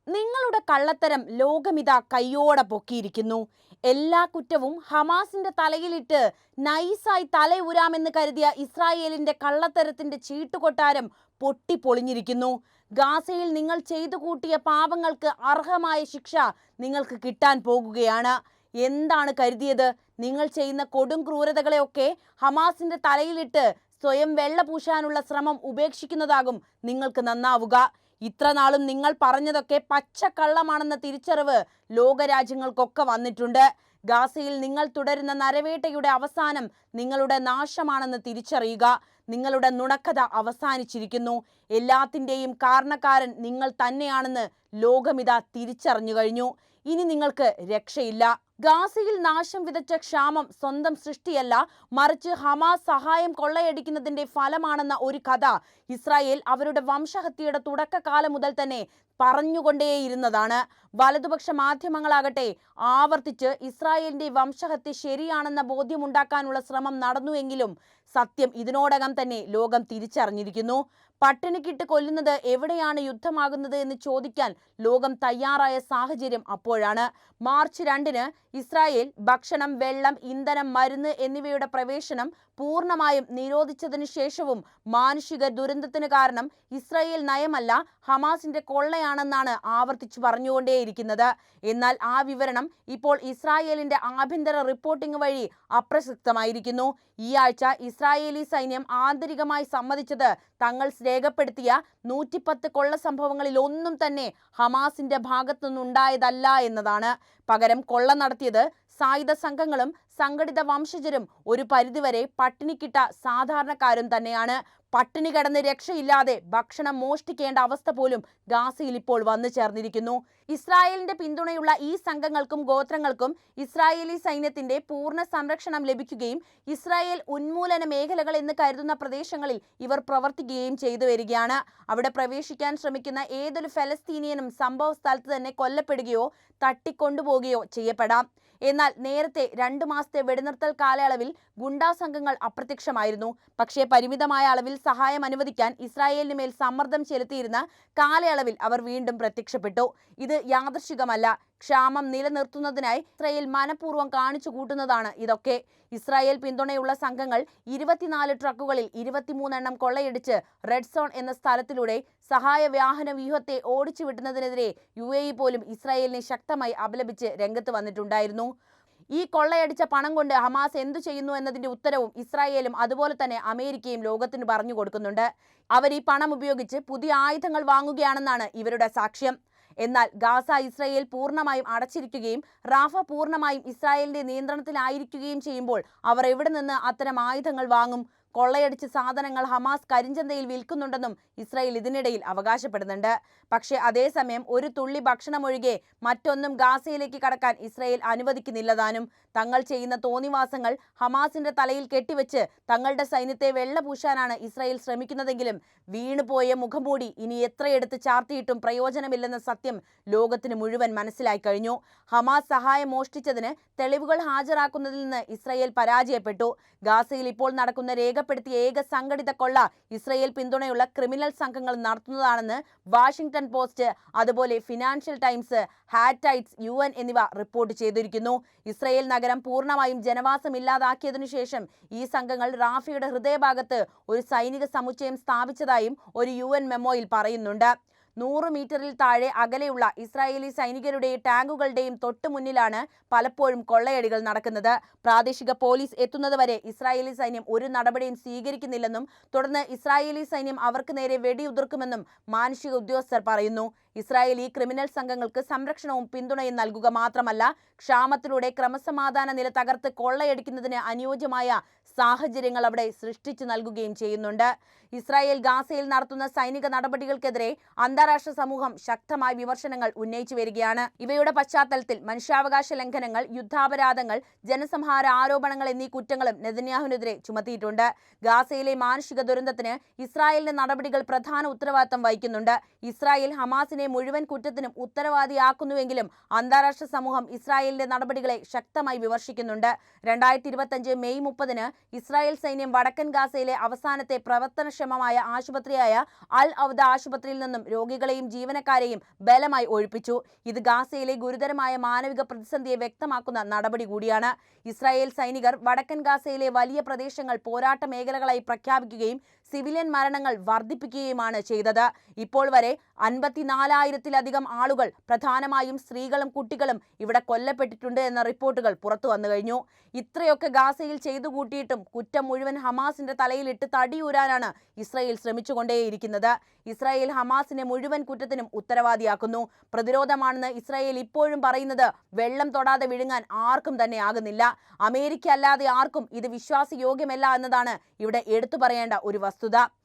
നിങ്ങളുടെ കള്ളത്തരം ലോകമിതാ കയ്യോടെ പൊക്കിയിരിക്കുന്നു. എല്ലാ കുറ്റവും ഹമാസിന്റെ തലയിലിട്ട് നൈസായി തലയുരാമെന്ന് കരുതിയ ഇസ്രായേലിന്റെ കള്ളത്തരത്തിന്റെ ചീട്ടുകൊട്ടാരം പൊട്ടിപ്പൊളിഞ്ഞിരിക്കുന്നു. ഗാസയിൽ നിങ്ങൾ ചെയ്തു കൂട്ടിയ പാപങ്ങൾക്ക് അർഹമായ ശിക്ഷ നിങ്ങൾക്ക് കിട്ടാൻ പോകുകയാണ്. എന്താണ് കരുതിയത്? നിങ്ങൾ ചെയ്യുന്ന കൊടും ക്രൂരതകളെയൊക്കെ ഹമാസിന്റെ തലയിലിട്ട് സ്വയം വെള്ള പൂശാനുള്ള ശ്രമം ഉപേക്ഷിക്കുന്നതാകും നിങ്ങൾക്ക് നന്നാവുക. ഇത്രനാളും നിങ്ങൾ പറഞ്ഞതൊക്കെ പച്ചക്കള്ളമാണെന്ന തിരിച്ചറിവ് ലോകരാജ്യങ്ങൾക്കൊക്കെ വന്നിട്ടുണ്ട്. ഗാസയിൽ നിങ്ങൾ തുടരുന്ന നരവേട്ടയുടെ അവസാനം നിങ്ങളുടെ നാശമാണെന്ന് തിരിച്ചറിയുക. നിങ്ങളുടെ നുണക്കഥ അവസാനിച്ചിരിക്കുന്നു. എല്ലാത്തിൻ്റെയും കാരണക്കാരൻ നിങ്ങൾ തന്നെയാണെന്ന് ലോകമിതാ തിരിച്ചറിഞ്ഞു കഴിഞ്ഞു. ഇനി നിങ്ങൾക്ക് രക്ഷയില്ല. ഗാസയിൽ നാശം വിതച്ച ക്ഷാമം സ്വന്തം സൃഷ്ടിയല്ല, മറിച്ച് ഹമാസ് സഹായം കൊള്ളയടിക്കുന്നതിന്റെ ഫലമാണെന്ന ഒരു കഥ ഇസ്രായേൽ അവരുടെ വംശഹത്യയുടെ തുടക്കകാലം മുതൽ തന്നെ പറഞ്ഞുകൊണ്ടേയിരുന്നതാണ്. വലതുപക്ഷ മാധ്യമങ്ങളാകട്ടെ ആവർത്തിച്ച് ഇസ്രായേലിന്റെ വംശഹത്യ ശരിയാണെന്ന ബോധ്യമുണ്ടാക്കാനുള്ള ശ്രമം നടന്നുവെങ്കിലും സത്യം ഇതിനോടകം തന്നെ ലോകം തിരിച്ചറിഞ്ഞിരിക്കുന്നു. പട്ടിണിക്കിട്ട് കൊല്ലുന്നത് എവിടെയാണ് യുദ്ധമാകുന്നത് എന്ന് ചോദിക്കാൻ ലോകം തയ്യാറായ സാഹചര്യം അപ്പോഴാണ്. മാർച്ച് 2-ന് ഇസ്രായേൽ ഭക്ഷണം, വെള്ളം, ഇന്ധനം, മരുന്ന് എന്നിവയുടെ പ്രവേശനം പൂർണ്ണമായും നിരോധിച്ചതിനു ശേഷവും മാനുഷിക ദുരന്തത്തിന് കാരണം ഇസ്രായേൽ നയമല്ല, ഹമാസിന്റെ കൊള്ളയാണെന്നാണ് ആവർത്തിച്ചു പറഞ്ഞുകൊണ്ടേയിരിക്കുന്നത്. എന്നാൽ ആ വിവരണം ഇപ്പോൾ ഇസ്രായേലിന്റെ ആഭ്യന്തര റിപ്പോർട്ടിംഗ് വഴി അപ്രസക്തമായിരിക്കുന്നു. ഈ ആഴ്ച ഇസ്രായേലി സൈന്യം ആന്തരികമായി സമ്മതിച്ചത് തങ്ങൾ രേഖപ്പെടുത്തിയ 110 കൊള്ള സംഭവങ്ങളിൽ ഒന്നും തന്നെ ഹമാസിന്റെ ഭാഗത്തുനിന്നുണ്ടായതല്ല എന്നതാണ്. പകരം കൊള്ള നടത്തിയത് സായുധ സംഘങ്ങളും സംഘടിത വംശജരും ഒരു പരിധിവരെ പട്ടിണിക്കിട്ട സാധാരണക്കാരും തന്നെയാണ്. പട്ടിണി കിടന്ന് രക്ഷയില്ലാതെ ഭക്ഷണം മോഷ്ടിക്കേണ്ട അവസ്ഥ പോലും ഗാസയിൽ ഇപ്പോൾ വന്നു ചേർന്നിരിക്കുന്നു. ഇസ്രായേലിന്റെ പിന്തുണയുള്ള ഈ സംഘങ്ങൾക്കും ഗോത്രങ്ങൾക്കും ഇസ്രായേലി സൈന്യത്തിന്റെ പൂർണ്ണ സംരക്ഷണം ലഭിക്കുകയും ഇസ്രായേൽ ഉന്മൂലന മേഖലകൾ എന്ന് കരുതുന്ന പ്രദേശങ്ങളിൽ ഇവർ പ്രവർത്തിക്കുകയും ചെയ്തു വരികയാണ്. അവിടെ പ്രവേശിക്കാൻ ശ്രമിക്കുന്ന ഏതൊരു ഫലസ്തീനിയനും സംഭവ സ്ഥലത്ത് തന്നെ കൊല്ലപ്പെടുകയോ തട്ടിക്കൊണ്ടുപോകുകയോ ചെയ്യപ്പെടാം. എന്നാൽ നേരത്തെ 2 മാസത്തെ വെടിനിർത്തൽ കാലയളവിൽ ഗുണ്ടാ സംഘങ്ങൾ അപ്രത്യക്ഷമായിരുന്നു. പക്ഷേ പരിമിതമായ അളവിൽ സഹായം അനുവദിക്കാൻ ഇസ്രായേലിന് മേൽ സമ്മർദ്ദം ചെലുത്തിയിരുന്ന കാലയളവിൽ അവർ വീണ്ടും പ്രത്യക്ഷപ്പെട്ടു. ഇത് യാദൃശ്ചികമല്ല. ക്ഷാമം നിലനിർത്തുന്നതിനായി ഇസ്രായേൽ മനഃപൂർവ്വം കാണിച്ചു കൂട്ടുന്നതാണ് ഇതൊക്കെ. ഇസ്രായേൽ പിന്തുണയുള്ള സംഘങ്ങൾ 24 ട്രക്കുകളിൽ 23 എണ്ണം കൊള്ളയടിച്ച് റെഡ് സോൺ എന്ന സ്ഥലത്തിലൂടെ സഹായ വാഹന വ്യൂഹത്തെ ഓടിച്ചു വിട്ടുന്നതിനെതിരെ UAE പോലും ഇസ്രായേലിനെ ശക്തമായി അപലപിച്ച് രംഗത്ത് വന്നിട്ടുണ്ടായിരുന്നു. ഈ കൊള്ളയടിച്ച പണം കൊണ്ട് ഹമാസ് എന്തു ചെയ്യുന്നു എന്നതിന്റെ ഉത്തരവും ഇസ്രായേലും അതുപോലെ തന്നെ അമേരിക്കയും ലോകത്തിന് പറഞ്ഞു കൊടുക്കുന്നുണ്ട്. അവർ ഈ പണം ഉപയോഗിച്ച് പുതിയ ആയുധങ്ങൾ വാങ്ങുകയാണെന്നാണ് ഇവരുടെ സാക്ഷ്യം. എന്നാൽ ഗാസ ഇസ്രായേൽ പൂർണ്ണമായും അടച്ചിരിക്കുകയും റാഫ പൂർണ്ണമായും ഇസ്രായേലിന്റെ നിയന്ത്രണത്തിലായിരിക്കുകയും ചെയ്യുമ്പോൾ അവർ എവിടെ നിന്ന് അത്തരം ആയുധങ്ങൾ വാങ്ങും? കൊള്ളയടിച്ച സാധനങ്ങൾ ഹമാസ് കരിഞ്ചന്തയിൽ വിൽക്കുന്നുണ്ടെന്നും ഇസ്രായേൽ ഇതിനിടയിൽ അവകാശപ്പെടുന്നുണ്ട്. പക്ഷേ അതേസമയം ഒരു തുള്ളി ഭക്ഷണമൊഴികെ മറ്റൊന്നും ഗാസയിലേക്ക് കടക്കാൻ ഇസ്രായേൽ അനുവദിക്കുന്നില്ലതാനും. തങ്ങൾ ചെയ്യുന്ന തോന്നിവാസങ്ങൾ ഹമാസിന്റെ തലയിൽ കെട്ടിവെച്ച് തങ്ങളുടെ സൈന്യത്തെ വെള്ളപൂശാനാണ് ഇസ്രായേൽ ശ്രമിക്കുന്നതെങ്കിലും വീണുപോയ മുഖംമൂടി ഇനി എത്രയെടുത്ത് ചാർത്തിയിട്ടും പ്രയോജനമില്ലെന്ന സത്യം ലോകത്തിന് മുഴുവൻ മനസ്സിലായി കഴിഞ്ഞു. ഹമാസ് സഹായം മോഷ്ടിച്ചതിന് തെളിവുകൾ ഹാജരാക്കുന്നതിൽ നിന്ന് ഇസ്രായേൽ പരാജയപ്പെട്ടു. ഗാസയിൽ ഇപ്പോൾ നടക്കുന്ന രേഖപ്പെടുത്തിയ ഏക സംഘടിത കൊള്ള ഇസ്രായേൽ പിന്തുണയുള്ള ക്രിമിനൽ സംഘങ്ങൾ നടത്തുന്നതാണെന്ന് വാഷിംഗ്ടൺ പോസ്റ്റ്, അതുപോലെ ഫിനാൻഷ്യൽ ടൈംസ്, ഹാറ്റൈറ്റ്സ്, UN എന്നിവ റിപ്പോർട്ട് ചെയ്തിരിക്കുന്നു. ഇസ്രായേൽ നഗരം പൂർണ്ണമായും ജനവാസമില്ലാതാക്കിയതിനു ശേഷം ഈ സംഘങ്ങൾ റാഫയുടെ ഹൃദയഭാഗത്ത് ഒരു സൈനിക സമുച്ചയം സ്ഥാപിച്ചതായും ഒരു UN മെമ്മോയിൽ പറയുന്നുണ്ട്. 100 മീറ്ററിൽ താഴെ അകലെയുള്ള ഇസ്രായേലി സൈനികരുടെയും ടാങ്കുകളുടെയും തൊട്ടു മുന്നിലാണ് പലപ്പോഴും കൊള്ളയടികൾ നടക്കുന്നത്. പ്രാദേശിക പോലീസ് എത്തുന്നതുവരെ ഇസ്രായേലി സൈന്യം ഒരു നടപടിയും സ്വീകരിക്കുന്നില്ലെന്നും തുടർന്ന് ഇസ്രായേലി സൈന്യം അവർക്ക് നേരെ വെടിയുതിർക്കുമെന്നും മാനുഷിക ഉദ്യോഗസ്ഥർ പറയുന്നു. ഇസ്രായേൽ ഈ ക്രിമിനൽ സംഘങ്ങൾക്ക് സംരക്ഷണവും പിന്തുണയും നൽകുക മാത്രമല്ല, ക്ഷാമത്തിലൂടെ ക്രമസമാധാന നില തകർത്ത് കൊള്ളയടിക്കുന്നതിന് അനുയോജ്യമായ സാഹചര്യങ്ങൾ അവിടെ സൃഷ്ടിച്ചു നൽകുകയും ചെയ്യുന്നുണ്ട്. ഇസ്രായേൽ ഗാസയിൽ നടത്തുന്ന സൈനിക നടപടികൾക്കെതിരെ അന്താരാഷ്ട്ര സമൂഹം ശക്തമായ വിമർശനങ്ങൾ ഉന്നയിച്ചു വരികയാണ്. ഇവയുടെ പശ്ചാത്തലത്തിൽ മനുഷ്യാവകാശ ലംഘനങ്ങൾ, യുദ്ധാപരാധങ്ങൾ, ജനസംഹാര ആരോപണങ്ങൾ എന്നീ കുറ്റങ്ങളും നെതന്യാഹുവിനെതിരെ ചുമത്തിയിട്ടുണ്ട്. ഗാസയിലെ മാനുഷിക ദുരന്തത്തിന് ഇസ്രായേലിന്റെ നടപടികൾ പ്രധാന ഉത്തരവാദിത്തം വഹിക്കുന്നുണ്ട്. ഇസ്രായേൽ ഹമാസിനെ മുഴുവൻ കുറ്റത്തിനും ഉത്തരവാദിയാക്കുന്നുവെങ്കിലും അന്താരാഷ്ട്ര സമൂഹം ഇസ്രായേലിന്റെ നടപടികളെ ശക്തമായി വിമർശിക്കുന്നുണ്ട്. 2025 മെയ് 30-ന് ഇസ്രായേൽ സൈന്യം വടക്കൻ ഗാസയിലെ അവസാനത്തെ പ്രവർത്തനക്ഷമമായ ആശുപത്രിയായ അൽ അവദ ആശുപത്രിയിൽ നിന്നും രോഗികളെയും ജീവനക്കാരെയും ബലമായി ഒഴിപ്പിച്ചു. ഇത് ഗാസയിലെ ഗുരുതരമായ മാനവിക പ്രതിസന്ധിയെ വ്യക്തമാക്കുന്ന നടപടി കൂടിയാണ്. ഇസ്രായേൽ സൈനികർ വടക്കൻ ഗാസയിലെ വലിയ പ്രദേശങ്ങൾ പോരാട്ട മേഖലകളായി പ്രഖ്യാപിക്കുകയും സിവിലിയൻ മരണങ്ങൾ വർദ്ധിപ്പിക്കുകയുമാണ് ചെയ്തത്. ഇപ്പോൾ വരെ 54,000-ത്തിലധികം ആളുകൾ, പ്രധാനമായും സ്ത്രീകളും കുട്ടികളും ഇവിടെ കൊല്ലപ്പെട്ടിട്ടുണ്ട് എന്ന റിപ്പോർട്ടുകൾ പുറത്തു വന്നു കഴിഞ്ഞു. ഇത്രയൊക്കെ ഗാസയിൽ ചെയ്തു കൂട്ടിയിട്ടും കുറ്റം മുഴുവൻ ഹമാസിന്റെ തലയിലിട്ട് തടിയൂരാനാണ് ഇസ്രായേൽ ശ്രമിച്ചുകൊണ്ടേയിരിക്കുന്നത്. ഇസ്രായേൽ ഹമാസിനെ മുഴുവൻ കുറ്റത്തിനും ഉത്തരവാദിയാക്കുന്നു. പ്രതിരോധമാണെന്ന് ഇസ്രായേൽ ഇപ്പോഴും പറയുന്നത് വെള്ളം തൊടാതെ വിഴുങ്ങാൻ ആർക്കും തന്നെ ആകുന്നില്ല. അമേരിക്ക അല്ലാതെ ആർക്കും ഇത് വിശ്വാസയോഗ്യമല്ല എന്നതാണ് ഇവിടെ എടുത്തു പറയേണ്ട ഒരു വസ്തുത.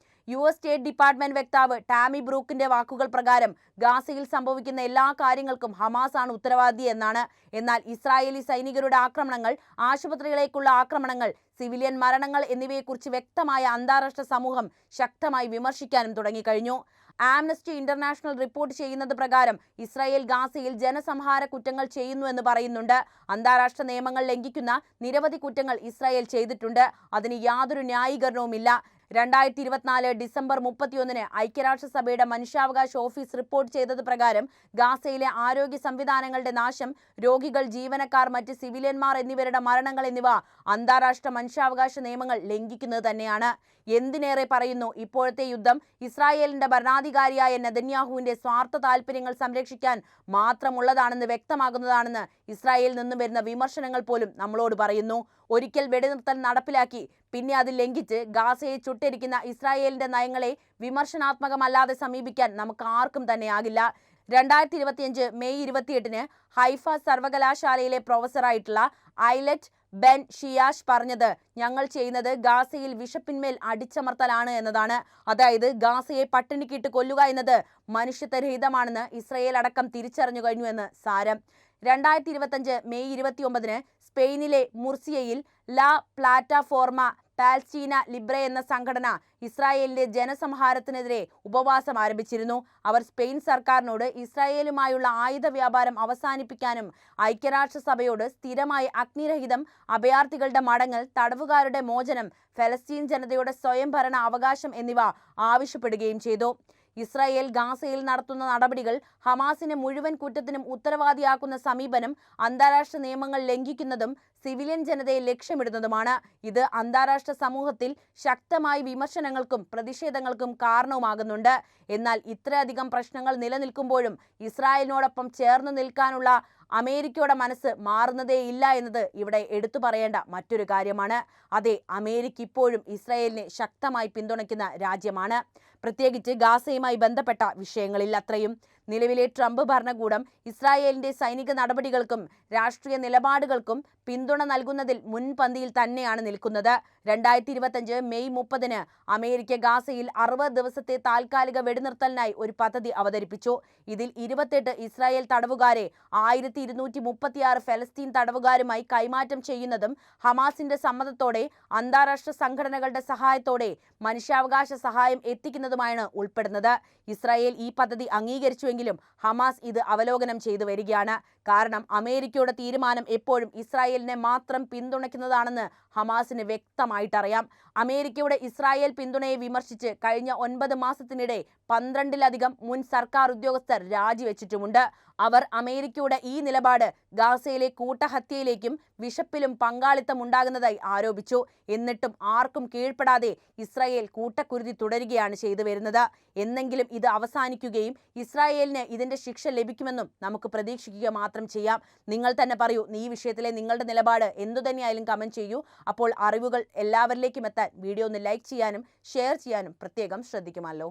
US സ്റ്റേറ്റ് ഡിപ്പാർട്ട്മെന്റ് വക്താവ് ടാമി ബ്രൂക്കിന്റെ വാക്കുകൾ പ്രകാരം ഗാസയിൽ സംഭവിക്കുന്ന എല്ലാ കാര്യങ്ങൾക്കും ഹമാസ് ആണ് ഉത്തരവാദി എന്നാണ്. എന്നാൽ ഇസ്രായേലി സൈനികരുടെ ആക്രമണങ്ങൾ, ആശുപത്രികളേക്കുള്ള ആക്രമണങ്ങൾ, സിവിലിയൻ മരണങ്ങൾ എന്നിവയെക്കുറിച്ച് വ്യക്തമായ അന്താരാഷ്ട്ര സമൂഹം ശക്തമായി വിമർശിക്കാനും തുടങ്ങിക്കഴിഞ്ഞു. ആംനസ്റ്റി ഇന്റർനാഷണൽ റിപ്പോർട്ട് ചെയ്യുന്നത് പ്രകാരം ഇസ്രായേൽ ഗാസയിൽ ജനസംഹാര കുറ്റങ്ങൾ ചെയ്യുന്നുവെന്ന് പറയുന്നുണ്ട്. അന്താരാഷ്ട്ര നിയമങ്ങൾ ലംഘിക്കുന്ന നിരവധി കുറ്റങ്ങൾ ഇസ്രായേൽ ചെയ്തിട്ടുണ്ട്. അതിന് യാതൊരു ന്യായീകരണവുമില്ല. 2024 ഡിസംബർ 31-ന് ഐക്യരാഷ്ട്രസഭയുടെ മനുഷ്യാവകാശ ഓഫീസ് റിപ്പോർട്ട് ചെയ്തത് പ്രകാരം ഗാസയിലെ ആരോഗ്യ സംവിധാനങ്ങളുടെ നാശം, രോഗികൾ, ജീവനക്കാർ, മറ്റ് സിവിലിയന്മാർ എന്നിവരുടെ മരണങ്ങൾ എന്നിവ അന്താരാഷ്ട്ര മനുഷ്യാവകാശ നിയമങ്ങൾ ലംഘിക്കുന്നത് തന്നെയാണ്. എന്തിനേറെ പറയുന്നു, ഇപ്പോഴത്തെ യുദ്ധം ഇസ്രായേലിന്റെ ഭരണാധികാരിയായ നെതന്യാഹുവിന്റെ സ്വാർത്ഥ താൽപര്യങ്ങൾ സംരക്ഷിക്കാൻ മാത്രമുള്ളതാണെന്ന് വ്യക്തമാകുന്നതാണെന്ന് ഇസ്രായേലിൽ നിന്നും വരുന്ന വിമർശനങ്ങൾ പോലും നമ്മളോട് പറയുന്നു. ഒരിക്കൽ വെടിനിർത്തൽ നടപ്പിലാക്കി പിന്നെ അത് ലംഘിച്ച് ഗാസയെ ചുട്ടെരിക്കുന്ന ഇസ്രായേലിന്റെ നയങ്ങളെ വിമർശനാത്മകമല്ലാതെ സമീപിക്കാൻ നമുക്ക് ആർക്കും തന്നെ ആകില്ല. 2025 മെയ് 28-ന് ഹൈഫ സർവകലാശാലയിലെ പ്രൊഫസറായിട്ടുള്ള ഐലറ്റ് ബെൻ ഷിയാഷ് പറഞ്ഞത്, ഞങ്ങൾ ചെയ്യുന്നത് ഗാസയിൽ വിശപ്പിന്മേൽ അടിച്ചമർത്തലാണ് എന്നതാണ്. അതായത് ഗാസയെ പട്ടിണിക്കിട്ട് കൊല്ലുക എന്നത് മനുഷ്യത്വരഹിതമാണെന്ന് ഇസ്രായേൽ അടക്കം തിരിച്ചറിഞ്ഞു കഴിഞ്ഞു എന്ന് സാരം. 2025 മെയ് 29-ന് സ്പെയിനിലെ മുർസിയയിൽ ലാ പ്ലാറ്റഫോർമ പാലസ്തീന ലിബ്രെ എന്ന സംഘടന ഇസ്രായേലിന്റെ ജനസംഹാരത്തിനെതിരെ ഉപവാസം ആരംഭിച്ചിരുന്നു. അവർ സ്പെയിൻ സർക്കാരിനോട് ഇസ്രായേലുമായുള്ള ആയുധ വ്യാപാരം അവസാനിപ്പിക്കാനും ഐക്യരാഷ്ട്രസഭയോട് സ്ഥിരമായി അഗ്നിരഹിതം, അഭയാർത്ഥികളുടെ മടങ്ങൽ, തടവുകാരുടെ മോചനം, ഫലസ്തീൻ ജനതയുടെ സ്വയംഭരണ അവകാശം എന്നിവ ആവശ്യപ്പെടുകയും ചെയ്തു. ഇസ്രായേൽ ഗാസയിൽ നടത്തുന്ന നടപടികൾ ഹമാസിനെ മുഴുവൻ കുറ്റത്തിനും ഉത്തരവാദിയാക്കുന്ന സമീപനം അന്താരാഷ്ട്ര നിയമങ്ങൾ ലംഘിക്കുന്നതും സിവിലിയൻ ജനതയെ ലക്ഷ്യമിടുന്നതുമാണ്. ഇത് അന്താരാഷ്ട്ര സമൂഹത്തിൽ ശക്തമായ വിമർശനങ്ങൾക്കും പ്രതിഷേധങ്ങൾക്കും കാരണവുമാകുന്നുണ്ട്. എന്നാൽ ഇത്രയധികം പ്രശ്നങ്ങൾ നിലനിൽക്കുമ്പോഴും ഇസ്രായേലിനോടൊപ്പം ചേർന്ന് നിൽക്കാനുള്ള അമേരിക്കയുടെ മനസ്സ് മാറുന്നതേയില്ല എന്നത് ഇവിടെ എടുത്തു പറയേണ്ട മറ്റൊരു കാര്യമാണ്. അതെ, അമേരിക്ക ഇപ്പോഴും ഇസ്രായേലിനെ ശക്തമായി പിന്തുണയ്ക്കുന്ന രാജ്യമാണ്, പ്രത്യേകിച്ച് ഗാസയുമായി ബന്ധപ്പെട്ട വിഷയങ്ങളിൽ. അത്രയും നിലവിലെ ട്രംപ് ഭരണകൂടം ഇസ്രായേലിന്റെ സൈനിക നടപടികൾക്കും രാഷ്ട്രീയ നിലപാടുകൾക്കും പിന്തുണ നൽകുന്നതിൽ മുൻപന്തിയിൽ തന്നെയാണ് നിൽക്കുന്നത്. 2025 മെയ് 30-ന് അമേരിക്ക ഗാസയിൽ 60 ദിവസത്തെ താൽക്കാലിക വെടിനിർത്തലിനായി ഒരു പദ്ധതി അവതരിപ്പിച്ചു. ഇതിൽ 28 ഇസ്രായേൽ തടവുകാരെ 1236 ഫലസ്തീൻ തടവുകാരുമായി കൈമാറ്റം ചെയ്യുന്നതും ഹമാസിന്റെ സമ്മതത്തോടെ അന്താരാഷ്ട്ര സംഘടനകളുടെ സഹായത്തോടെ മനുഷ്യാവകാശ സഹായം എത്തിക്കുന്നതുമാണ് ഉൾപ്പെടുന്നത്. ഇസ്രായേൽ ഈ പദ്ധതി അംഗീകരിച്ചുവെങ്കിലും ഹമാസ് ഇത് അവലോകനം ചെയ്തു വരികയാണ്. കാരണം അമേരിക്കയുടെ തീരുമാനം എപ്പോഴും ഇസ്രായേലിനെ മാത്രം പിന്തുണയ്ക്കുന്നതാണെന്ന് ഹമാസിന് വ്യക്തമായിട്ടറിയാം. അമേരിക്കയുടെ ഇസ്രായേൽ പിന്തുണയെ വിമർശിച്ച് കഴിഞ്ഞ 9 മാസത്തിനിടെ 12-ലധികം മുൻ സർക്കാർ ഉദ്യോഗസ്ഥർ രാജിവെച്ചിട്ടുമുണ്ട്. അവർ അമേരിക്കയുടെ ഈ നിലപാട് ഗാസയിലെ കൂട്ടഹത്യയിലേക്കും വിശപ്പിലും പങ്കാളിത്തം ഉണ്ടാകുന്നതായി ആരോപിച്ചു. എന്നിട്ടും ആർക്കും കീഴ്പ്പെടാതെ ഇസ്രായേൽ കൂട്ടക്കുരുതി തുടരുകയാണ് ചെയ്തു വരുന്നത്. എന്നെങ്കിലും ഇത് അവസാനിക്കുകയും ഇസ്രായേലിന് ഇതിന്റെ ശിക്ഷ ലഭിക്കുമെന്നും നമുക്ക് പ്രതീക്ഷിക്കുക മാത്രം ചെയ്യാം. നിങ്ങൾ തന്നെ പറയൂ, ഈ വിഷയത്തിലെ നിങ്ങളുടെ നിലപാട് എന്തുതന്നെയായാലും കമന്റ് ചെയ്യൂ. അപ്പോൾ അറിവുകൾ എല്ലാവരിലേക്കും എത്താൻ വീഡിയോ ഒന്ന് ലൈക്ക് ചെയ്യാനും ഷെയർ ചെയ്യാനും പ്രത്യേകം ശ്രദ്ധിക്കുമല്ലോ.